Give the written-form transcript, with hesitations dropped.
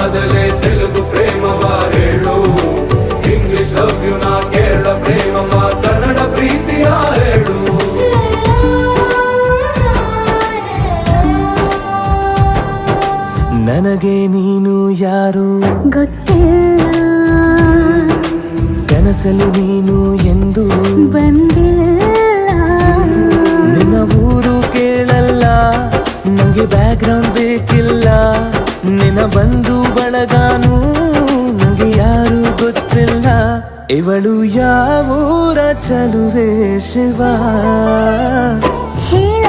ಆದಲೆ ತೆಲುಗು ಪ್ರೇಮವ ಹೇಳು, English love you ನಾ ಕೇರಳ ಪ್ರೇಮವ ಕನ್ನಡ ಪ್ರೀತಿಯ ಹೇಳು. ನನಗೆ ನೀನು ಯಾರು ಗೊತ್ತಿಲ್ಲ, ಕನಸಲು ನೀನು ಎಂದು ಬಂದಿಲ್ಲ. ನಿನ್ನ ಊರು ಕೇಳಲ್ಲ, ನಂಗೆ ಬ್ಯಾಕ್ ಗ್ರೌಂಡ್ ಬೇಕಿಲ್ಲ. ನಿನ್ನ ಬಂಧು ಬಳಗಾನು ನಂಗೆ ಯಾರು ಗೊತ್ತಿಲ್ಲ. ಇವಳು ಯಾವೂರ ಚಲುವೆ ಶಿವ ಹೇಳ